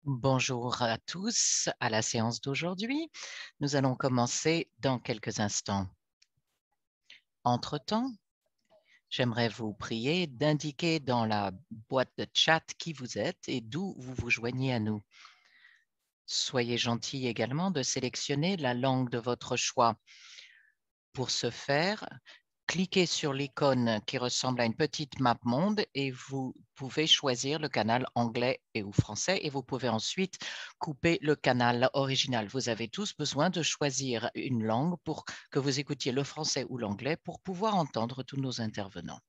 Bonjour à tous à la séance d'aujourd'hui. Nous allons commencer dans quelques instants. Entre-temps, j'aimerais vous prier d'indiquer dans la boîte de chat qui vous êtes et d'où vous vous joignez à nous. Soyez gentils également de sélectionner la langue de votre choix. Pour ce faire, cliquez sur l'icône qui ressemble à une petite map monde et vous pouvez choisir le canal anglais ou français et vous pouvez ensuite couper le canal original. Vous avez tous besoin de choisir une langue pour que vous écoutiez le français ou l'anglais pour pouvoir entendre tous nos intervenants.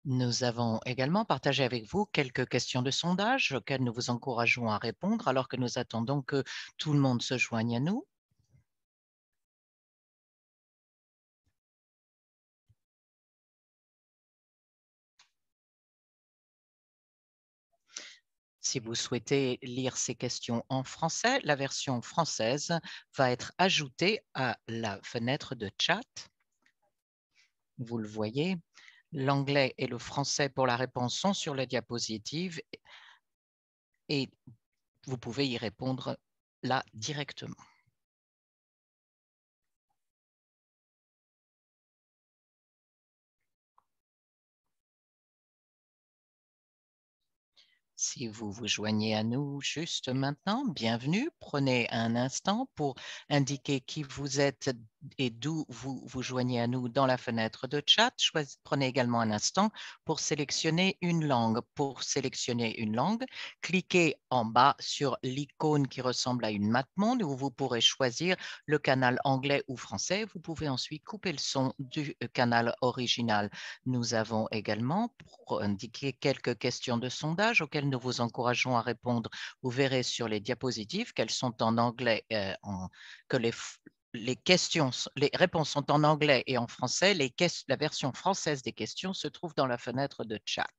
Nous avons également partagé avec vous quelques questions de sondage auxquelles nous vous encourageons à répondre alors que nous attendons que tout le monde se joigne à nous. Si vous souhaitez lire ces questions en français, la version française va être ajoutée à la fenêtre de chat. Vous le voyez, l'anglais et le français pour la réponse sont sur la diapositive et vous pouvez y répondre là directement. Si vous vous joignez à nous juste maintenant, bienvenue. Prenez un instant pour indiquer qui vous êtes et d'où vous vous joignez à nous dans la fenêtre de chat. Prenez également un instant pour sélectionner une langue. Pour sélectionner une langue, cliquez en bas sur l'icône qui ressemble à une map monde où vous pourrez choisir le canal anglais ou français. Vous pouvez ensuite couper le son du canal original. Nous avons également, pour indiquer quelques questions de sondage auxquelles nous vous encourageons à répondre. Vous verrez sur les diapositives qu'elles sont en anglais, que les réponses sont en anglais et en français. La version française des questions se trouve dans la fenêtre de chat.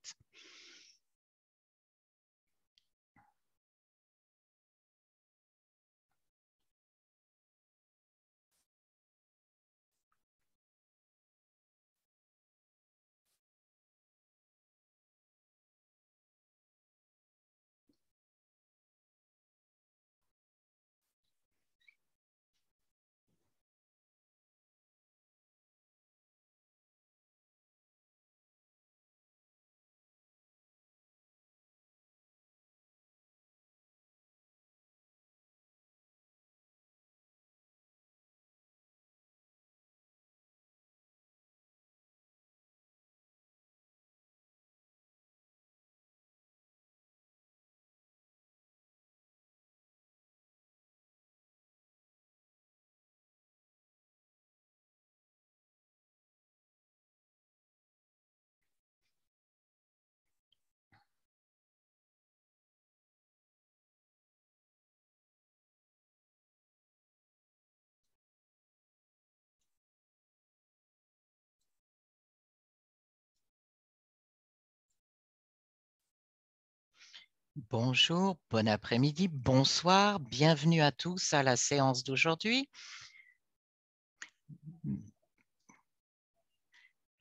Bonjour, bon après-midi, bonsoir, bienvenue à tous à la séance d'aujourd'hui.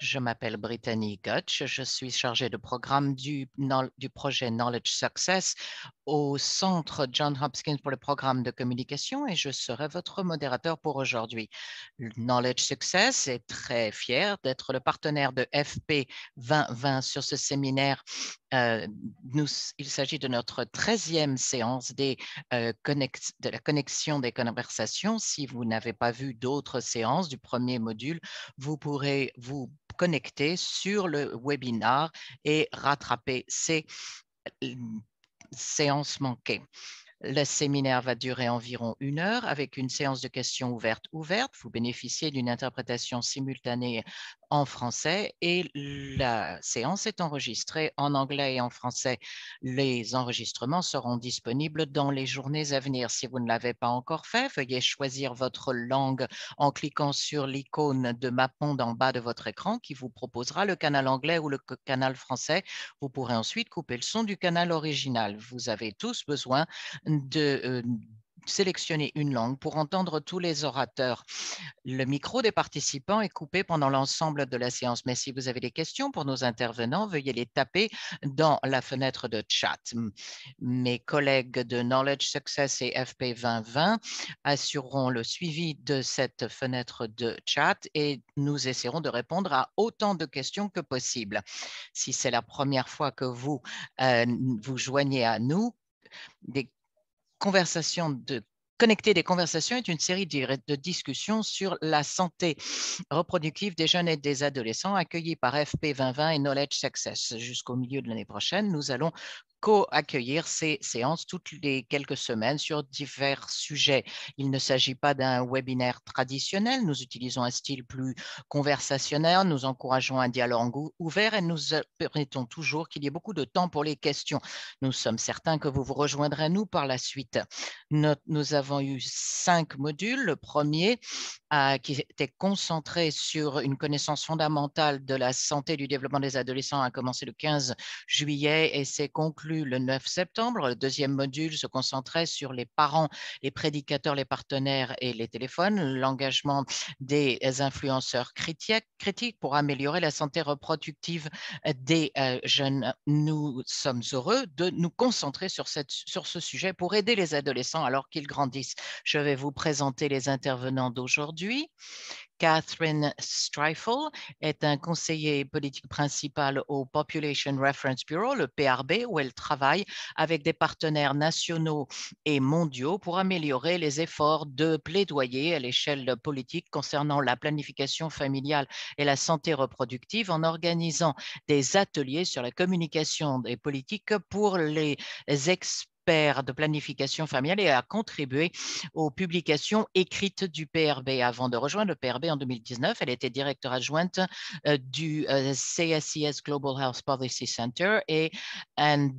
Je m'appelle Brittany Gutsch, je suis chargée de programme du projet Knowledge Success au Centre Johns Hopkins pour le programme de communication et je serai votre modérateur pour aujourd'hui. Knowledge Success est très fier d'être le partenaire de FP 2020 sur ce séminaire. Il s'agit de notre 13e séance de la connexion des conversations. Si vous n'avez pas vu d'autres séances du premier module, vous pourrez vous connecter sur le webinar et rattraper ces séances manquées. Le séminaire va durer environ 1 heure avec une séance de questions ouvertes. Vous bénéficiez d'une interprétation simultanée en français et la séance est enregistrée en anglais et en français. Les enregistrements seront disponibles dans les journées à venir. Si vous ne l'avez pas encore fait, veuillez choisir votre langue en cliquant sur l'icône de Mapmonde en bas de votre écran qui vous proposera le canal anglais ou le canal français. Vous pourrez ensuite couper le son du canal original. Vous avez tous besoin de sélectionner une langue pour entendre tous les orateurs. Le micro des participants est coupé pendant l'ensemble de la séance, mais si vous avez des questions pour nos intervenants, veuillez les taper dans la fenêtre de chat. Mes collègues de Knowledge Success et FP 2020 assureront le suivi de cette fenêtre de chat et nous essaierons de répondre à autant de questions que possible. Si c'est la première fois que vous vous joignez à nous, Connecter des conversations est une série de discussions sur la santé reproductive des jeunes et des adolescents accueillis par FP 2020 et Knowledge Success. Jusqu'au milieu de l'année prochaine, nous allons co-accueillir ces séances toutes les quelques semaines sur divers sujets. Il ne s'agit pas d'un webinaire traditionnel. Nous utilisons un style plus conversationnel. Nous encourageons un dialogue ouvert et nous permettons toujours qu'il y ait beaucoup de temps pour les questions. Nous sommes certains que vous vous rejoindrez à nous par la suite. Nous avons eu 5 modules. Le premier qui était concentré sur une connaissance fondamentale de la santé et du développement des adolescents a commencé le 15 juillet et s'est conclu le 9 septembre. Le deuxième module se concentrait sur les parents, les prédicateurs, les partenaires et les téléphones, l'engagement des influenceurs critiques pour améliorer la santé reproductive des jeunes. Nous sommes heureux de nous concentrer sur ce sujet pour aider les adolescents alors qu'ils grandissent. Je vais vous présenter les intervenants d'aujourd'hui. Catherine Streifel est un conseiller politique principal au Population Reference Bureau, le PRB, où elle travaille avec des partenaires nationaux et mondiaux pour améliorer les efforts de plaidoyer à l'échelle politique concernant la planification familiale et la santé reproductive en organisant des ateliers sur la communication des politiques pour les experts de planification familiale et a contribué aux publications écrites du PRB. Avant de rejoindre le PRB en 2019, elle était directeur adjointe du CSIS Global Health Policy Center et un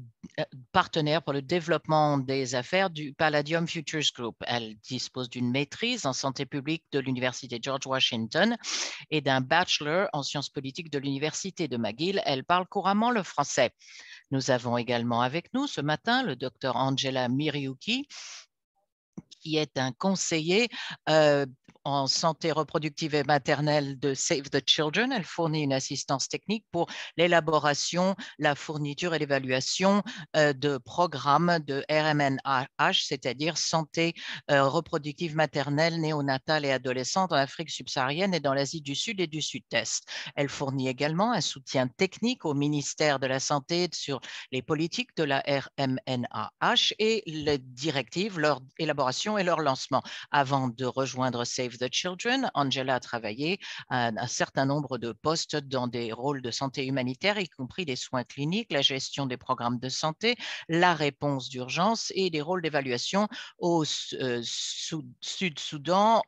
partenaire pour le développement des affaires du Palladium Futures Group. Elle dispose d'une maîtrise en santé publique de l'Université George Washington et d'un bachelor en sciences politiques de l'Université de McGill. Elle parle couramment le français. Nous avons également avec nous ce matin le docteur Angela Miriuki, qui est un conseiller en santé reproductive et maternelle de Save the Children. Elle fournit une assistance technique pour l'élaboration, la fourniture et l'évaluation de programmes de RMNH, c'est-à-dire santé reproductive maternelle, néonatale et adolescente en Afrique subsaharienne et dans l'Asie du Sud et du Sud-Est. Elle fournit également un soutien technique au ministère de la Santé sur les politiques de la RMNH et les directives, leur élaboration et leur lancement. Avant de rejoindre Save the Children, Angela a travaillé à un certain nombre de postes dans des rôles de santé humanitaire, y compris des soins cliniques, la gestion des programmes de santé, la réponse d'urgence et des rôles d'évaluation au Sud-Soudan,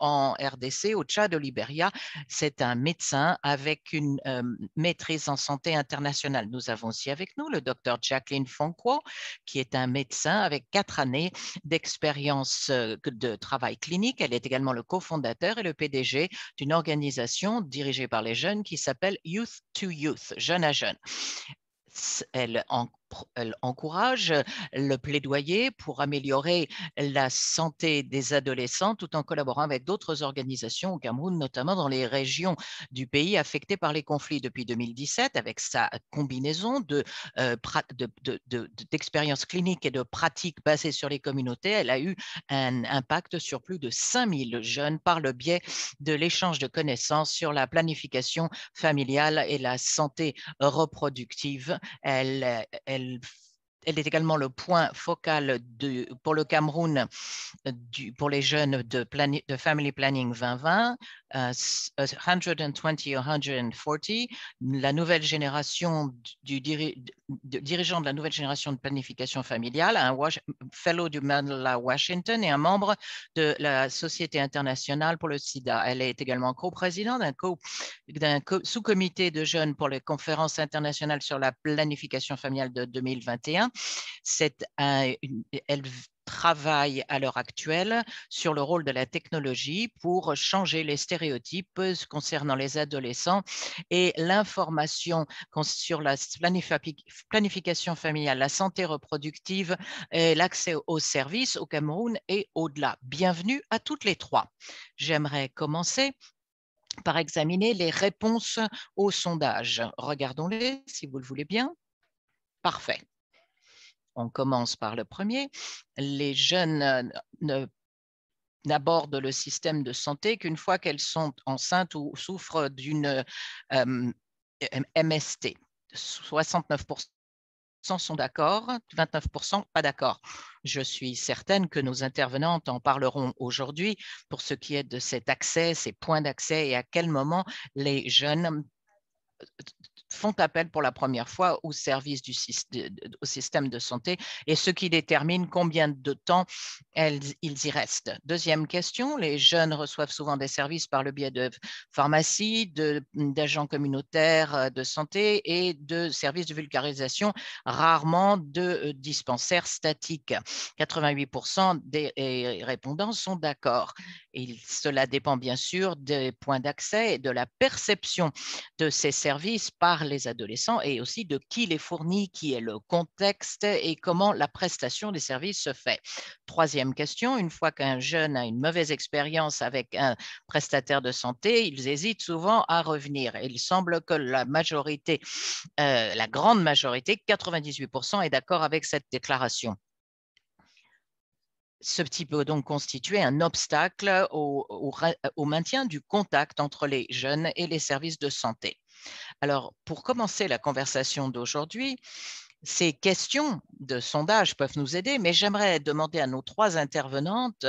en RDC, au Tchad, au Libéria. C'est un médecin avec une maîtrise en santé internationale. Nous avons aussi avec nous le docteur Jacqueline Fonquo, qui est un médecin avec 4 années d'expérience de travail clinique. Elle est également le cofondateur et le PDG d'une organisation dirigée par les jeunes qui s'appelle Youth to Youth, Jeunes à Jeunes. Elle elle encourage le plaidoyer pour améliorer la santé des adolescents tout en collaborant avec d'autres organisations au Cameroun, notamment dans les régions du pays affectées par les conflits depuis 2017, avec sa combinaison d'expériences cliniques et de pratiques basées sur les communautés. Elle a eu un impact sur plus de 5000 jeunes par le biais de l'échange de connaissances sur la planification familiale et la santé reproductive. Elle est également le point focal pour le Cameroun pour les jeunes de Family Planning 2020, 120-140, la nouvelle génération dirigeant de la nouvelle génération de planification familiale, un fellow du Mandela Washington et un membre de la Société internationale pour le sida. Elle est également coprésidente d'un sous-comité de jeunes pour les conférences internationales sur la planification familiale de 2021. Elle travaille à l'heure actuelle sur le rôle de la technologie pour changer les stéréotypes concernant les adolescents et l'information sur la planification familiale, la santé reproductive et l'accès aux services au Cameroun et au-delà. Bienvenue à toutes les trois. J'aimerais commencer par examiner les réponses au sondage. Regardons-les si vous le voulez bien. Parfait. On commence par le premier. Les jeunes n'abordent le système de santé qu'une fois qu'elles sont enceintes ou souffrent d'une MST. 69% sont d'accord, 29% pas d'accord. Je suis certaine que nos intervenantes en parleront aujourd'hui pour ce qui est de cet accès, ces points d'accès et à quel moment les jeunes font appel pour la première fois au service au système de santé et ce qui détermine combien de temps ils y restent. Deuxième question, les jeunes reçoivent souvent des services par le biais de pharmacies, d'agents communautaires de santé et de services de vulgarisation, rarement de dispensaires statiques. 88% des répondants sont d'accord. Cela dépend bien sûr des points d'accès et de la perception de ces services par les adolescents et aussi de qui les fournit, qui est le contexte et comment la prestation des services se fait. Troisième question, une fois qu'un jeune a une mauvaise expérience avec un prestataire de santé, ils hésitent souvent à revenir. Il semble que la grande majorité, 98%, est d'accord avec cette déclaration. Ce peut donc constituer un obstacle au maintien du contact entre les jeunes et les services de santé. Alors, pour commencer la conversation d'aujourd'hui, ces questions de sondage peuvent nous aider, mais j'aimerais demander à nos trois intervenantes,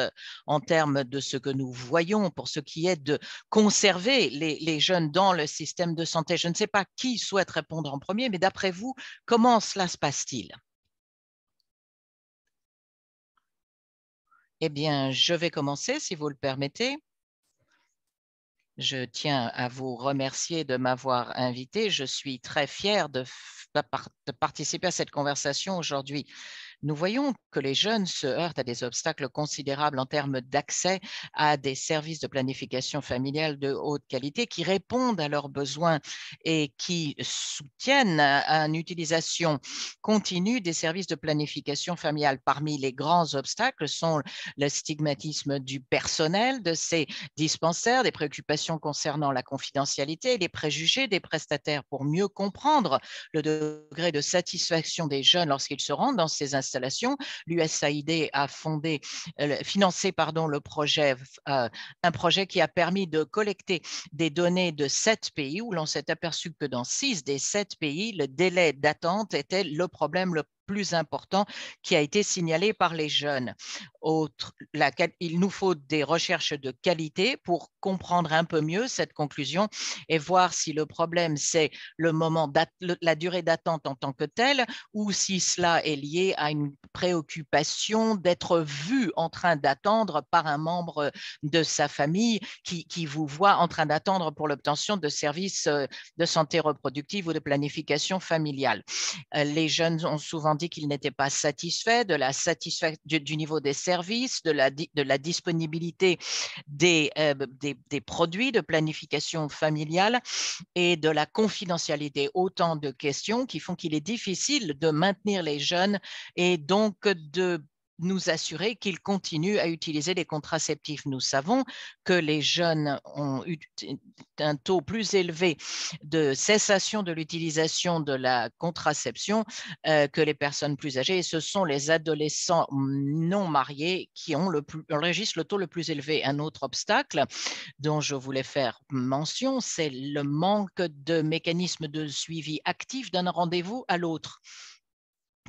en termes de ce que nous voyons pour ce qui est de conserver les jeunes dans le système de santé. Je ne sais pas qui souhaite répondre en premier, mais d'après vous, comment cela se passe-t-il? Eh bien, je vais commencer, si vous le permettez. Je tiens à vous remercier de m'avoir invité. Je suis très fière de participer à cette conversation aujourd'hui. Nous voyons que les jeunes se heurtent à des obstacles considérables en termes d'accès à des services de planification familiale de haute qualité qui répondent à leurs besoins et qui soutiennent une utilisation continue des services de planification familiale. Parmi les grands obstacles sont le stigmatisme du personnel de ces dispensaires, des préoccupations concernant la confidentialité et les préjugés des prestataires. Pour mieux comprendre le degré de satisfaction des jeunes lorsqu'ils se rendent dans ces installations, l'USAID a financé le projet, un projet qui a permis de collecter des données de 7 pays où l'on s'est aperçu que dans 6 des 7 pays, le délai d'attente était le problème le plus important qui a été signalé par les jeunes. Il nous faut des recherches de qualité pour comprendre un peu mieux cette conclusion et voir si le problème, c'est la durée d'attente en tant que telle ou si cela est lié à une préoccupation d'être vu en train d'attendre par un membre de sa famille qui vous voit en train d'attendre pour l'obtention de services de santé reproductive ou de planification familiale. Les jeunes ont souvent dit qu'ils n'étaient pas satisfaits du niveau des services, de la disponibilité des produits de planification familiale et de la confidentialité. Autant de questions qui font qu'il est difficile de maintenir les jeunes et donc de nous assurer qu'ils continuent à utiliser les contraceptifs. Nous savons que les jeunes ont eu un taux plus élevé de cessation de l'utilisation de la contraception que les personnes plus âgées. Et ce sont les adolescents non mariés qui enregistrent le taux le plus élevé. Un autre obstacle dont je voulais faire mention, c'est le manque de mécanismes de suivi actif d'un rendez-vous à l'autre.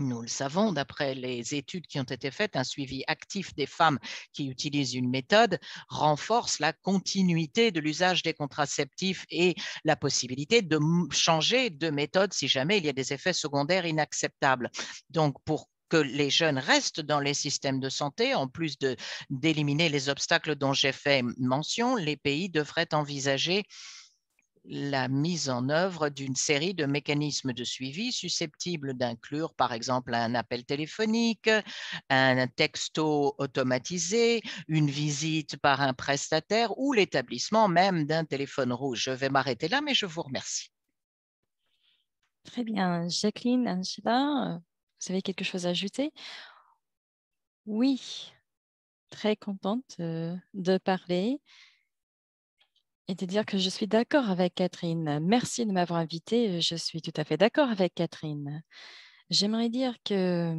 Nous le savons, d'après les études qui ont été faites, un suivi actif des femmes qui utilisent une méthode renforce la continuité de l'usage des contraceptifs et la possibilité de changer de méthode si jamais il y a des effets secondaires inacceptables. Donc, pour que les jeunes restent dans les systèmes de santé, en plus d'éliminer les obstacles dont j'ai fait mention, les pays devraient envisager la mise en œuvre d'une série de mécanismes de suivi susceptibles d'inclure, par exemple, un appel téléphonique, un texto automatisé, une visite par un prestataire ou l'établissement même d'un téléphone rouge. Je vais m'arrêter là, mais je vous remercie. Très bien. Jacqueline, Angela, vous avez quelque chose à ajouter? Oui, très contente de parler et de dire que je suis d'accord avec Catherine. Merci de m'avoir invitée. Je suis tout à fait d'accord avec Catherine. J'aimerais dire que,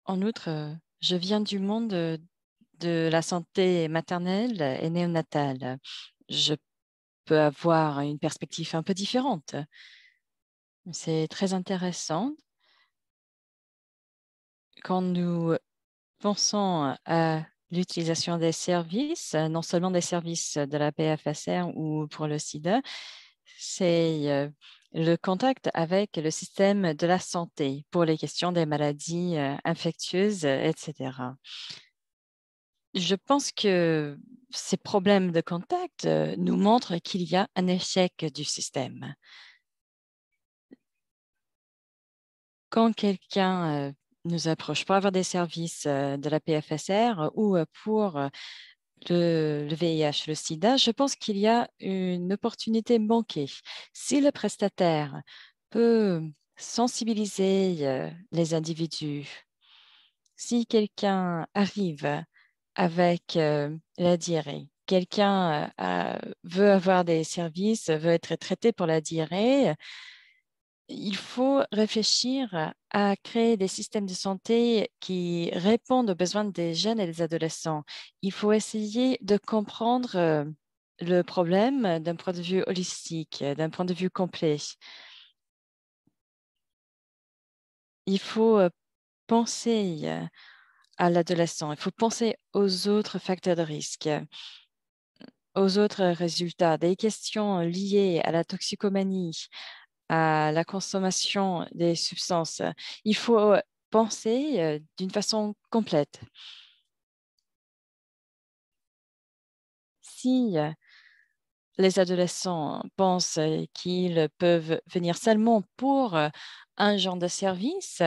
en outre, je viens du monde de la santé maternelle et néonatale. Je peux avoir une perspective un peu différente. C'est très intéressant quand nous pensons à l'utilisation des services, non seulement des services de la PFSR ou pour le sida, c'est le contact avec le système de la santé pour les questions des maladies infectieuses, etc. Je pense que ces problèmes de contact nous montrent qu'il y a un échec du système. Quand quelqu'un nous approche pour avoir des services de la PFSR ou pour le VIH, le sida, je pense qu'il y a une opportunité manquée. Si le prestataire peut sensibiliser les individus, si quelqu'un arrive avec la diarrhée, quelqu'un veut avoir des services, veut être traité pour la diarrhée, il faut réfléchir à créer des systèmes de santé qui répondent aux besoins des jeunes et des adolescents. Il faut essayer de comprendre le problème d'un point de vue holistique, d'un point de vue complet. Il faut penser à l'adolescent, il faut penser aux autres facteurs de risque, aux autres résultats, des questions liées à la toxicomanie, à la consommation des substances. Il faut penser d'une façon complète. Si les adolescents pensent qu'ils peuvent venir seulement pour un genre de service,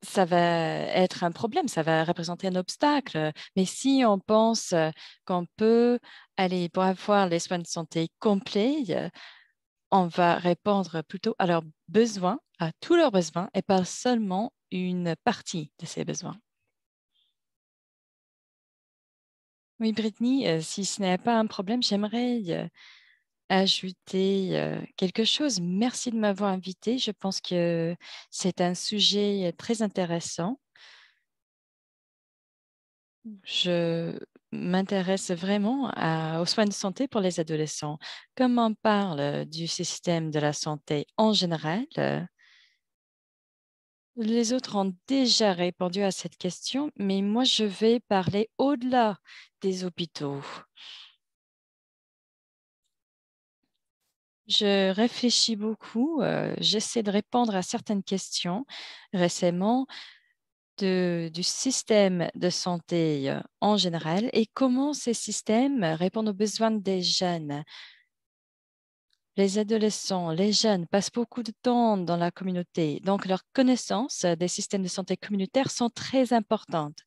ça va être un problème, ça va représenter un obstacle. Mais si on pense qu'on peut aller pour avoir les soins de santé complets, on va répondre plutôt à leurs besoins, à tous leurs besoins, et pas seulement une partie de ces besoins. Oui, Brittany, si ce n'est pas un problème, j'aimerais ajouter quelque chose. Merci de m'avoir invité. Je pense que c'est un sujet très intéressant. Je m'intéresse vraiment aux soins de santé pour les adolescents. Comme on parle du système de la santé en général, les autres ont déjà répondu à cette question, mais moi, je vais parler au-delà des hôpitaux. Je réfléchis beaucoup, j'essaie de répondre à certaines questions récemment du système de santé en général et comment ces systèmes répondent aux besoins des jeunes. Les adolescents, les jeunes passent beaucoup de temps dans la communauté, donc leurs connaissances des systèmes de santé communautaires sont très importantes.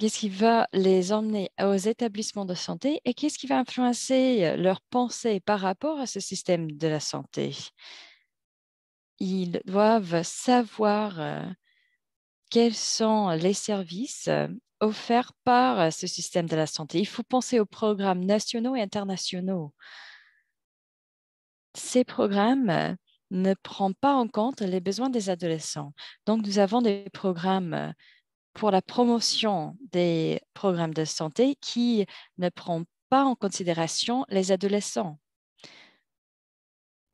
Qu'est-ce qui va les emmener aux établissements de santé et qu'est-ce qui va influencer leur pensée par rapport à ce système de la santé? Ils doivent savoir quels sont les services offerts par ce système de la santé. Il faut penser aux programmes nationaux et internationaux. Ces programmes ne prennent pas en compte les besoins des adolescents. Donc, nous avons des programmes pour la promotion des programmes de santé qui ne prennent pas en considération les adolescents.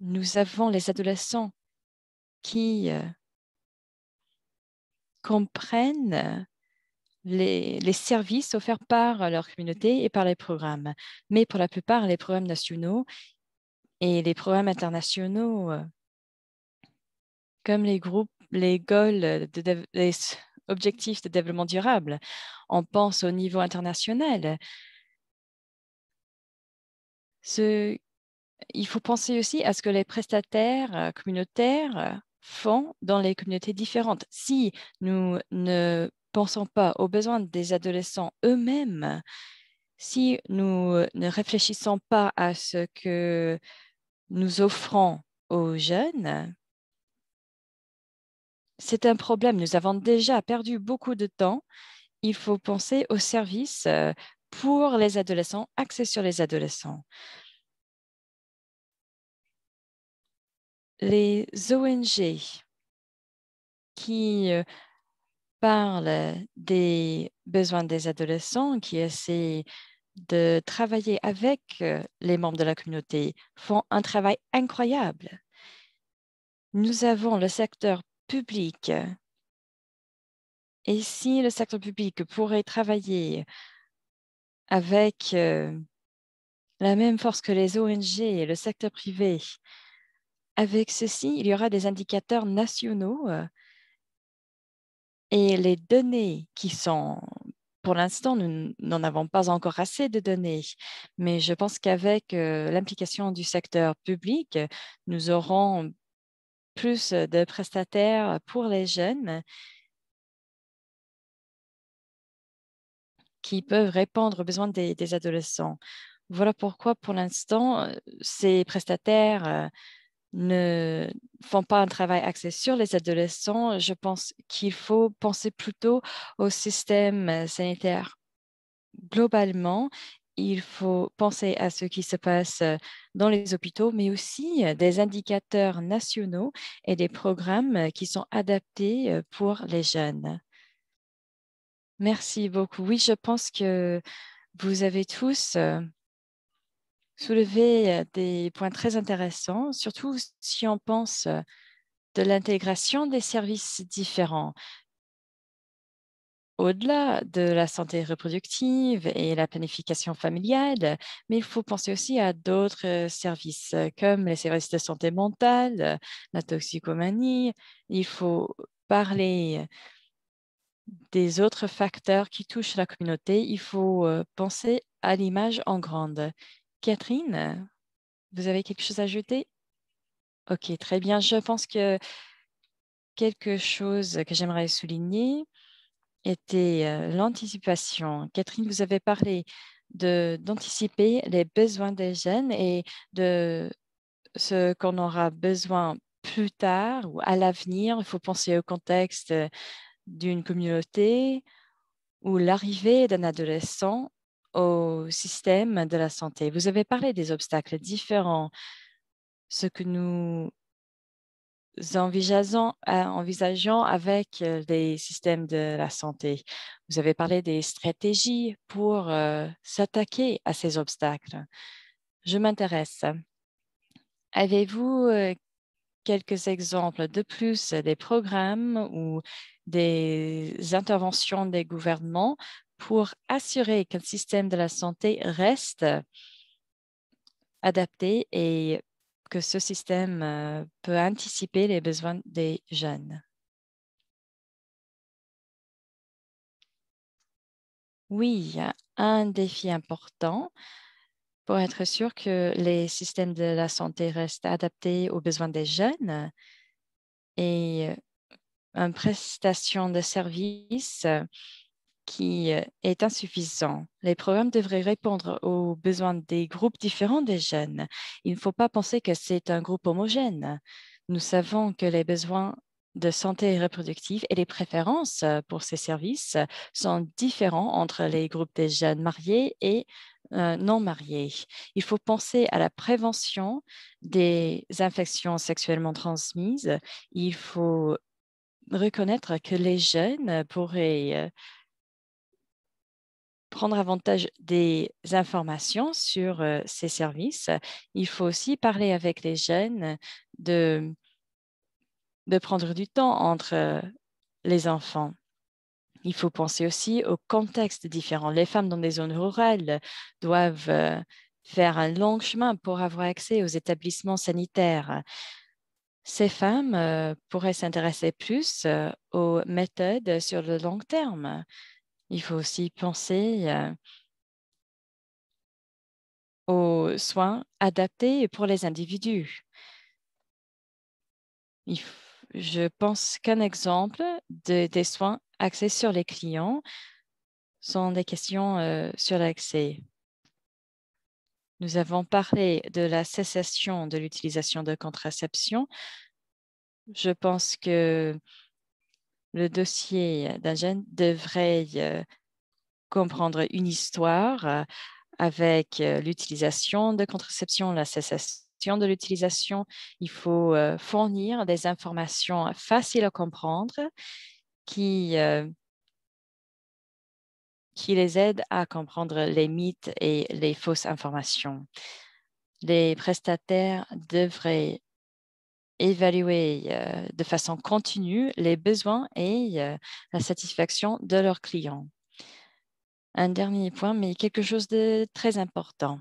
Nous avons les adolescents qui comprennent les services offerts par leur communauté et par les programmes. Mais pour la plupart, les programmes nationaux et les programmes internationaux, comme les groupes, les goals, les objectifs de développement durable, on pense au niveau international. Il faut penser aussi à ce que les prestataires communautaires font dans les communautés différentes. Si nous ne pensons pas aux besoins des adolescents eux-mêmes, si nous ne réfléchissons pas à ce que nous offrons aux jeunes, c'est un problème. Nous avons déjà perdu beaucoup de temps. Il faut penser aux services pour les adolescents, axés sur les adolescents. Les ONG qui parlent des besoins des adolescents, qui essaient de travailler avec les membres de la communauté, font un travail incroyable. Nous avons le secteur public. Et si le secteur public pourrait travailler avec la même force que les ONG et le secteur privé, avec ceci, il y aura des indicateurs nationaux et les données qui sont, pour l'instant, nous n'en avons pas encore assez de données, mais je pense qu'avec l'implication du secteur public, nous aurons plus de prestataires pour les jeunes qui peuvent répondre aux besoins des adolescents. Voilà pourquoi, pour l'instant, ces prestataires ne font pas un travail axé sur les adolescents. Je pense qu'il faut penser plutôt au système sanitaire globalement. Il faut penser à ce qui se passe dans les hôpitaux, mais aussi des indicateurs nationaux et des programmes qui sont adaptés pour les jeunes. Merci beaucoup. Oui, je pense que vous avez tous soulevé des points très intéressants, surtout si on pense de l'intégration des services différents. Au-delà de la santé reproductive et la planification familiale, mais il faut penser aussi à d'autres services comme les services de santé mentale, la toxicomanie. Il faut parler des autres facteurs qui touchent la communauté. Il faut penser à l'image en grande. Catherine, vous avez quelque chose à ajouter? Ok, très bien. Je pense que quelque chose que j'aimerais souligner était l'anticipation. Catherine, vous avez parlé d'anticiper les besoins des jeunes et de ce qu'on aura besoin plus tard ou à l'avenir. Il faut penser au contexte d'une communauté ou l'arrivée d'un adolescent au système de la santé. Vous avez parlé des obstacles différents, ce que nous envisageons avec les systèmes de la santé. Vous avez parlé des stratégies pour s'attaquer à ces obstacles. Je m'intéresse. Avez-vous quelques exemples de plus des programmes ou des interventions des gouvernements pour assurer qu'un système de la santé reste adapté et que ce système peut anticiper les besoins des jeunes? Oui, il y a un défi important pour être sûr que les systèmes de la santé restent adaptés aux besoins des jeunes et une prestation de service qui est insuffisant. Les programmes devraient répondre aux besoins des groupes différents des jeunes. Il ne faut pas penser que c'est un groupe homogène. Nous savons que les besoins de santé reproductive et les préférences pour ces services sont différents entre les groupes des jeunes mariés et non mariés. Il faut penser à la prévention des infections sexuellement transmises. Il faut reconnaître que les jeunes pourraient prendre avantage des informations sur ces services. Il faut aussi parler avec les jeunes de, de prendre du temps entre les enfants. Il faut penser aussi au contexte différent. Les femmes dans des zones rurales doivent faire un long chemin pour avoir accès aux établissements sanitaires. Ces femmes pourraient s'intéresser plus aux méthodes sur le long terme. Il faut aussi penser aux soins adaptés pour les individus. Je pense qu'un exemple des soins axés sur les clients sont des questions sur l'accès. Nous avons parlé de la cessation de l'utilisation de contraception. Je pense que le dossier d'un jeune devrait comprendre une histoire avec l'utilisation de contraception, la cessation de l'utilisation. Il faut fournir des informations faciles à comprendre qui les aident à comprendre les mythes et les fausses informations. Les prestataires devraient évaluer de façon continue les besoins et la satisfaction de leurs clients. Un dernier point, mais quelque chose de très important.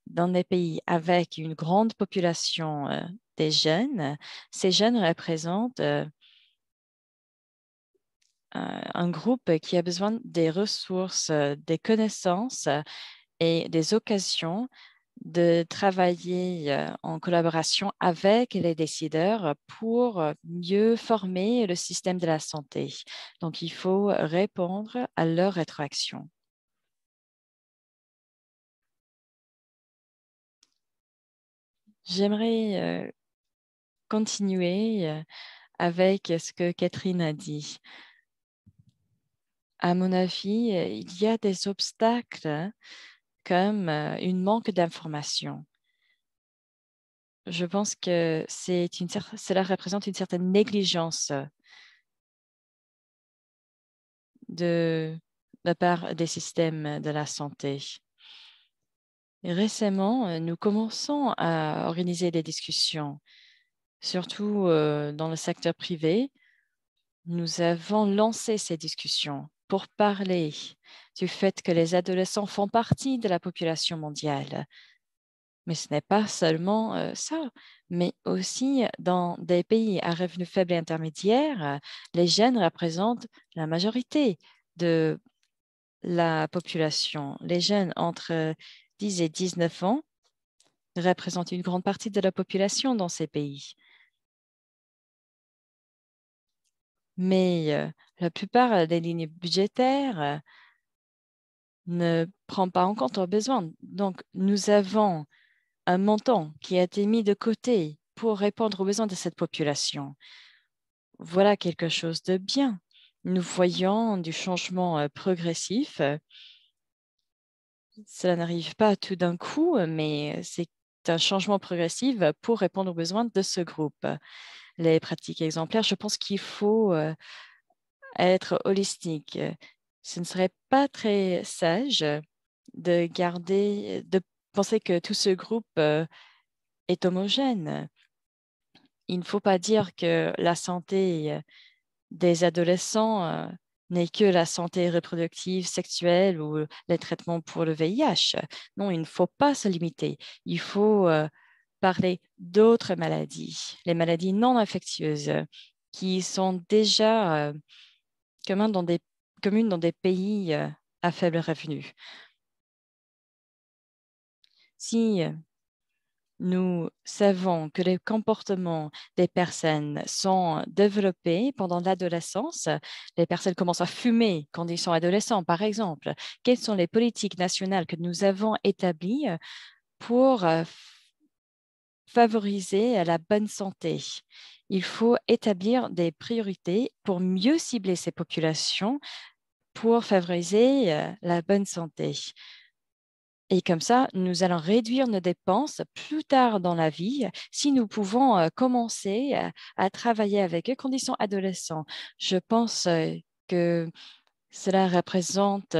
Dans des pays avec une grande population des jeunes, ces jeunes représentent un groupe qui a besoin des ressources, des connaissances et des occasions de travailler en collaboration avec les décideurs pour mieux former le système de la santé. Donc, il faut répondre à leur rétroaction. J'aimerais continuer avec ce que Catherine a dit. À mon avis, il y a des obstacles comme une manque d'information. Je pense que cela représente une certaine négligence de la part des systèmes de la santé. Et récemment, nous commençons à organiser des discussions, surtout dans le secteur privé. Nous avons lancé ces discussions pour parler du fait que les adolescents font partie de la population mondiale. Mais ce n'est pas seulement ça, mais aussi dans des pays à revenus faibles et intermédiaires, les jeunes représentent la majorité de la population. Les jeunes entre 10 et 19 ans représentent une grande partie de la population dans ces pays. Mais la plupart des lignes budgétaires ne prend pas en compte leurs besoins. Donc, nous avons un montant qui a été mis de côté pour répondre aux besoins de cette population. Voilà quelque chose de bien. Nous voyons du changement progressif. Cela n'arrive pas tout d'un coup, mais c'est un changement progressif pour répondre aux besoins de ce groupe. Les pratiques exemplaires, je pense qu'il faut être holistique. Ce ne serait pas très sage de penser que tout ce groupe est homogène. Il ne faut pas dire que la santé des adolescents n'est que la santé reproductive, sexuelle ou les traitements pour le VIH. Non, il ne faut pas se limiter. Il faut parler d'autres maladies, les maladies non infectieuses qui sont déjà communes dans des pays à faible revenu. Si nous savons que les comportements des personnes sont développés pendant l'adolescence. Les personnes commencent à fumer quand ils sont adolescents, par exemple. Quelles sont les politiques nationales que nous avons établies pour favoriser la bonne santé? Il faut établir des priorités pour mieux cibler ces populations pour favoriser la bonne santé. Et comme ça, nous allons réduire nos dépenses plus tard dans la vie si nous pouvons commencer à travailler avec eux quand ils sont adolescents. Je pense que cela représente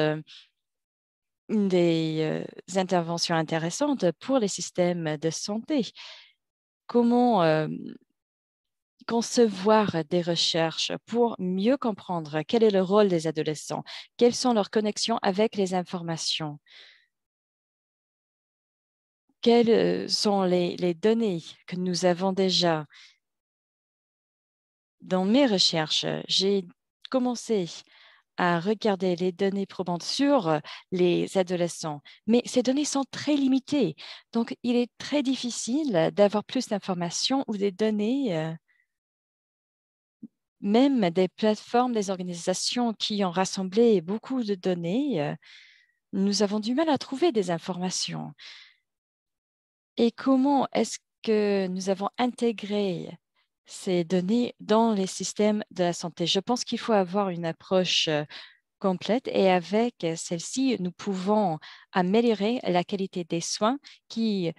une des interventions intéressantes pour les systèmes de santé. Comment concevoir des recherches pour mieux comprendre quel est le rôle des adolescents, quelles sont leurs connexions avec les informations? Quelles sont les données que nous avons déjà? Dans mes recherches, j'ai commencé à regarder les données probantes sur les adolescents, mais ces données sont très limitées. Donc, il est très difficile d'avoir plus d'informations ou des données, même des plateformes, des organisations qui ont rassemblé beaucoup de données. Nous avons du mal à trouver des informations. Et comment est-ce que nous avons intégré ces données dans les systèmes de la santé? Je pense qu'il faut avoir une approche complète et avec celle-ci, nous pouvons améliorer la qualité des soins qui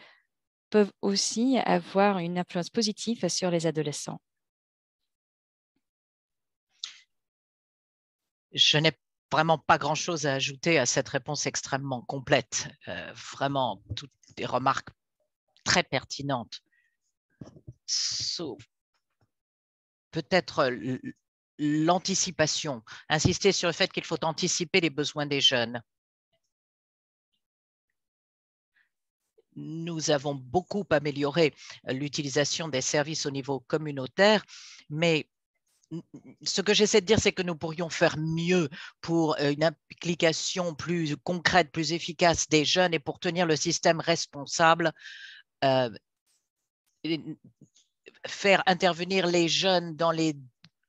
peuvent aussi avoir une influence positive sur les adolescents. Je n'ai vraiment pas grand-chose à ajouter à cette réponse extrêmement complète. Vraiment, toutes des remarques très pertinentes. Sauf peut-être l'anticipation, insister sur le fait qu'il faut anticiper les besoins des jeunes. Nous avons beaucoup amélioré l'utilisation des services au niveau communautaire, mais ce que j'essaie de dire, c'est que nous pourrions faire mieux pour une implication plus concrète, plus efficace des jeunes et pour tenir le système responsable, faire intervenir les jeunes dans les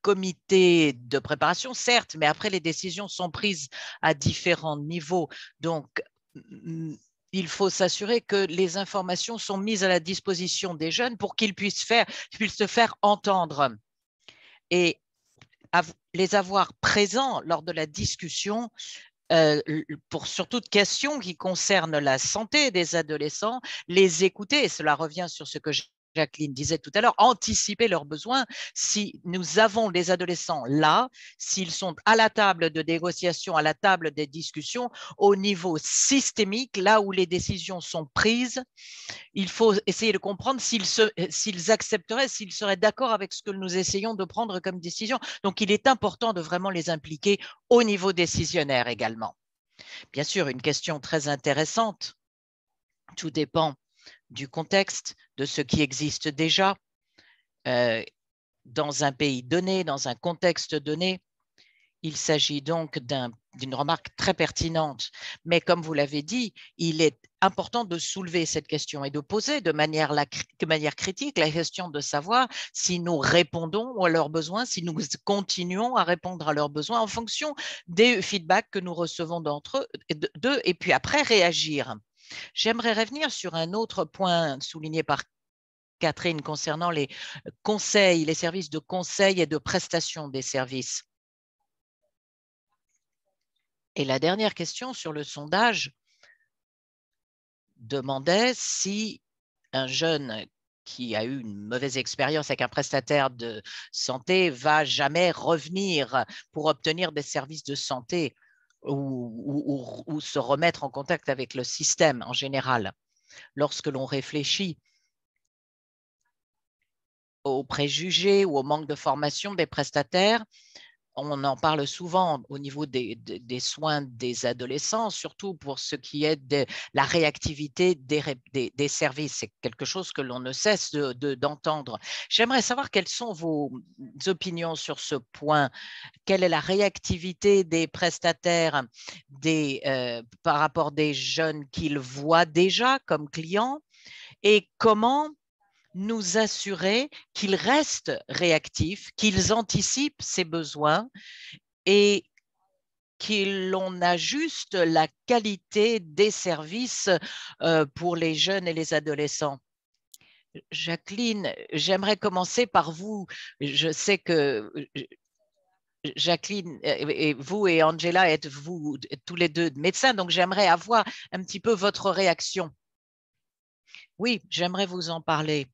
comités de préparation, certes, mais après, les décisions sont prises à différents niveaux. Donc, il faut s'assurer que les informations sont mises à la disposition des jeunes pour qu'ils puissent se faire entendre. Et les avoir présents lors de la discussion sur toute question qui concerne la santé des adolescents, les écouter, et cela revient sur ce que Jacqueline disait tout à l'heure, anticiper leurs besoins. Si nous avons les adolescents là, s'ils sont à la table de négociation, à la table des discussions, au niveau systémique, là où les décisions sont prises, il faut essayer de comprendre s'ils accepteraient, s'ils seraient d'accord avec ce que nous essayons de prendre comme décision. Donc, il est important de vraiment les impliquer au niveau décisionnaire également. Bien sûr, une question très intéressante. Tout dépend du contexte, de ce qui existe déjà dans un pays donné, dans un contexte donné. Il s'agit donc d'une remarque très pertinente. Mais comme vous l'avez dit, il est important de soulever cette question et de poser de manière critique la question de savoir si nous répondons à leurs besoins, si nous continuons à répondre à leurs besoins en fonction des feedbacks que nous recevons d'eux et puis après réagir. J'aimerais revenir sur un autre point souligné par Catherine concernant les conseils, les services de conseil et de prestation des services. Et la dernière question sur le sondage demandait si un jeune qui a eu une mauvaise expérience avec un prestataire de santé va jamais revenir pour obtenir des services de santé ou se remettre en contact avec le système en général. Lorsque l'on réfléchit aux préjugés ou au manque de formation des prestataires, on en parle souvent au niveau des soins des adolescents, surtout pour ce qui est de la réactivité des services. C'est quelque chose que l'on ne cesse d'entendre. J'aimerais savoir quelles sont vos opinions sur ce point. Quelle est la réactivité des prestataires par rapport des jeunes qu'ils voient déjà comme clients et comment nous assurer qu'ils restent réactifs, qu'ils anticipent ces besoins et qu'on ajuste la qualité des services pour les jeunes et les adolescents. Jacqueline, j'aimerais commencer par vous. Je sais que Jacqueline, et vous et Angela êtes-vous tous les deux médecins, donc j'aimerais avoir un petit peu votre réaction. Oui, j'aimerais vous en parler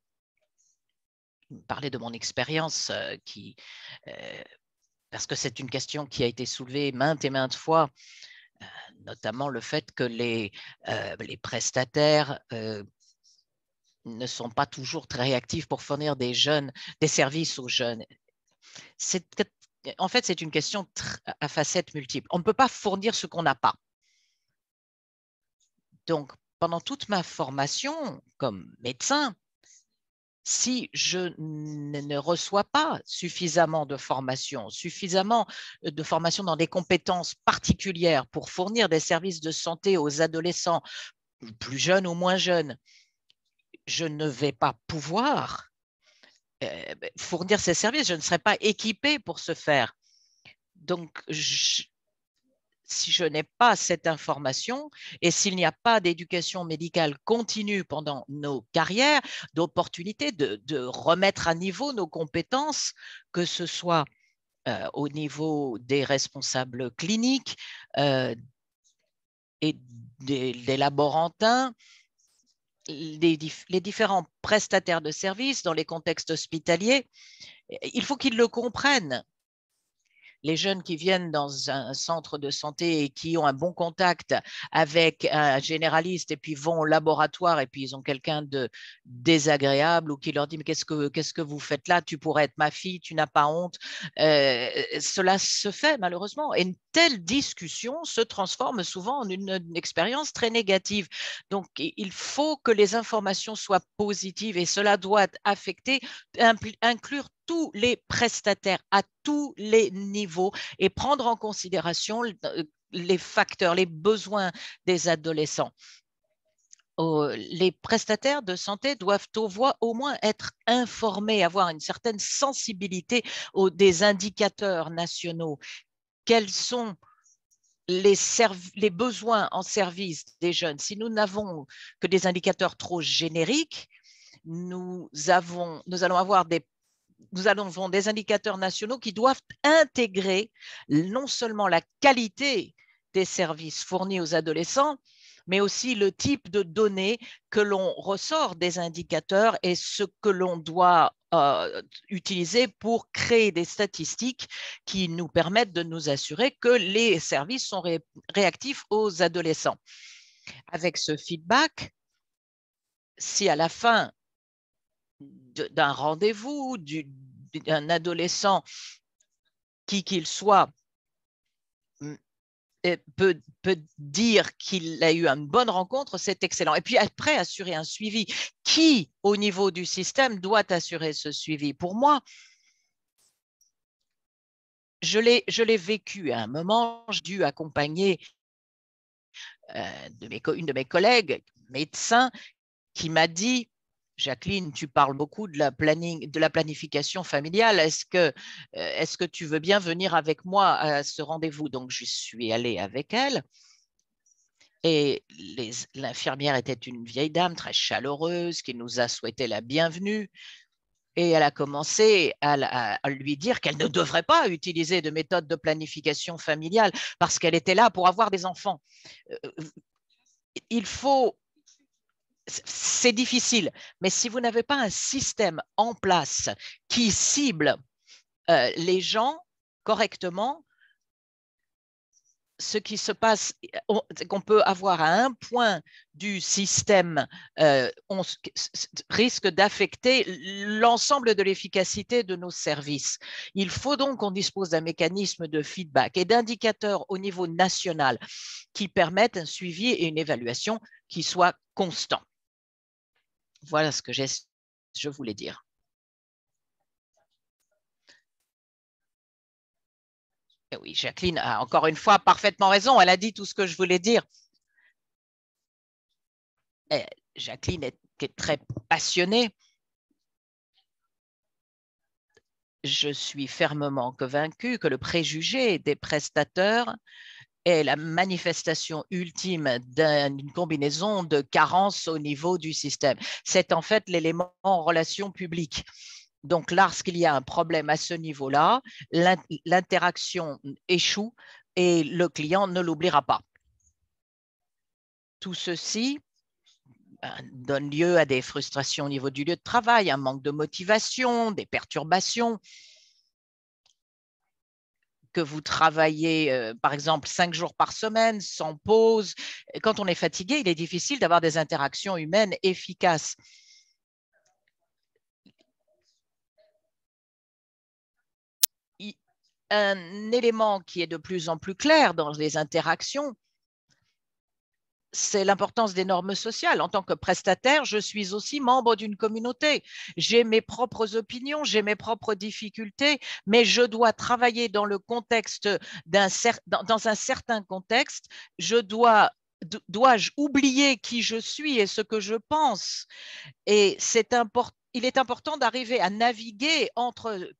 de mon expérience parce que c'est une question qui a été soulevée maintes et maintes fois, notamment le fait que les prestataires ne sont pas toujours très réactifs pour fournir des services aux jeunes. En fait, c'est une question à facettes multiples. On ne peut pas fournir ce qu'on n'a pas. Donc, pendant toute ma formation comme médecin, si je ne reçois pas suffisamment de formation dans des compétences particulières pour fournir des services de santé aux adolescents, plus jeunes ou moins jeunes, je ne vais pas pouvoir fournir ces services, je ne serai pas équipée pour ce faire. Donc, si je n'ai pas cette information et s'il n'y a pas d'éducation médicale continue pendant nos carrières, d'opportunités de remettre à niveau nos compétences, que ce soit au niveau des responsables cliniques et des laborantins, les différents prestataires de services dans les contextes hospitaliers, il faut qu'ils le comprennent. Les jeunes qui viennent dans un centre de santé et qui ont un bon contact avec un généraliste et puis vont au laboratoire et puis ils ont quelqu'un de désagréable ou qui leur dit mais qu'est-ce que vous faites là? Tu pourrais être ma fille, tu n'as pas honte. Cela se fait malheureusement. Et une telle discussion se transforme souvent en une expérience très négative. Donc, il faut que les informations soient positives et cela doit affecter, inclure tous les prestataires à tous les niveaux et prendre en considération les facteurs, les besoins des adolescents. Les prestataires de santé doivent au moins être informés, avoir une certaine sensibilité des indicateurs nationaux. Quels sont les besoins en service des jeunes? Si nous n'avons que des indicateurs trop génériques, nous allons avoir nous avons des indicateurs nationaux qui doivent intégrer non seulement la qualité des services fournis aux adolescents, mais aussi le type de données que l'on ressort des indicateurs et ce que l'on doit utiliser pour créer des statistiques qui nous permettent de nous assurer que les services sont réactifs aux adolescents. Avec ce feedback, si à la fin d'un rendez-vous d'un adolescent, qui qu'il soit, peut dire qu'il a eu une bonne rencontre, c'est excellent. Et puis après, assurer un suivi. Qui, au niveau du système, doit assurer ce suivi? Pour moi, je l'ai vécu à un moment, j'ai dû accompagner une de mes collègues, médecin, qui m'a dit: Jacqueline, tu parles beaucoup de la planification familiale. Est-ce que tu veux bien venir avec moi à ce rendez-vous? Donc, je suis allée avec elle. Et l'infirmière était une vieille dame très chaleureuse qui nous a souhaité la bienvenue. Et elle a commencé à lui dire qu'elle ne devrait pas utiliser de méthode de planification familiale parce qu'elle était là pour avoir des enfants. Il faut C'est difficile, mais si vous n'avez pas un système en place qui cible les gens correctement, ce qui se passe, c'est qu'on peut avoir à un point du système, on risque d'affecter l'ensemble de l'efficacité de nos services. Il faut donc qu'on dispose d'un mécanisme de feedback et d'indicateurs au niveau national qui permettent un suivi et une évaluation qui soient constants. Voilà ce que je voulais dire. Et oui, Jacqueline a encore une fois parfaitement raison. Elle a dit tout ce que je voulais dire. Et Jacqueline est très passionnée. Je suis fermement convaincue que le préjugé des prestataires est la manifestation ultime d'une combinaison de carences au niveau du système. C'est en fait l'élément en relation publique. Donc, lorsqu'il y a un problème à ce niveau-là, l'interaction échoue et le client ne l'oubliera pas. Tout ceci donne lieu à des frustrations au niveau du lieu de travail, un manque de motivation, des perturbations. Que vous travaillez, par exemple, 5 jours par semaine, sans pause. Quand on est fatigué, il est difficile d'avoir des interactions humaines efficaces. Un élément qui est de plus en plus clair dans les interactions, c'est l'importance des normes sociales. En tant que prestataire, je suis aussi membre d'une communauté. J'ai mes propres opinions, j'ai mes propres difficultés, mais je dois travailler dans le contexte dans un certain contexte. Dois-je oublier qui je suis et ce que je pense? Et il est important d'arriver à naviguer entre